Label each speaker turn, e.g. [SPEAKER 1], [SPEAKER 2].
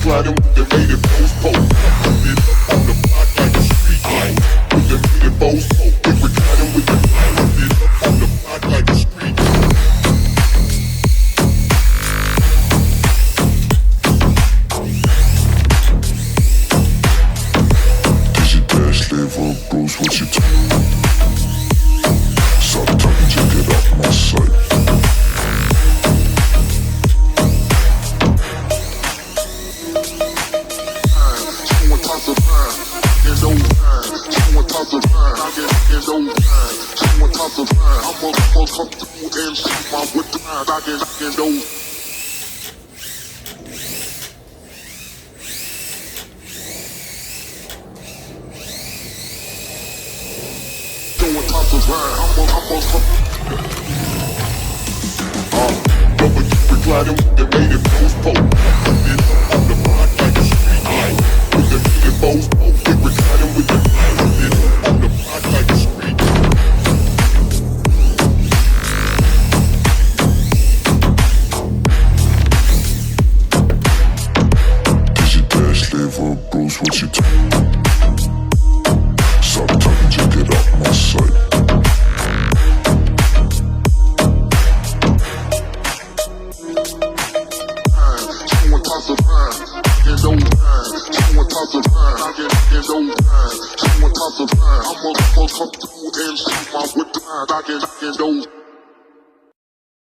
[SPEAKER 1] Gliding with the native post. Put it up on the block like a street light. With the native post. If we're gliding with the put it up on the block like a street light. Dizzy dash, liver, Bruce, what you talking? Stop talking, just get out my sight. I'ma come through and see my with the mind. I can know. Doing top of line. I'ma come. Rubber keep it gliding with the native post. Put it up on the block like a street light. With the native post. Keep it gliding with the put it up on the block like a street light. Bruce, what you talking? Stop talking, just get out my sight. Someone toss a line, and no line. Someone toss a line, and no line. Someone toss a line. I'ma come through and see my with the line. I can know.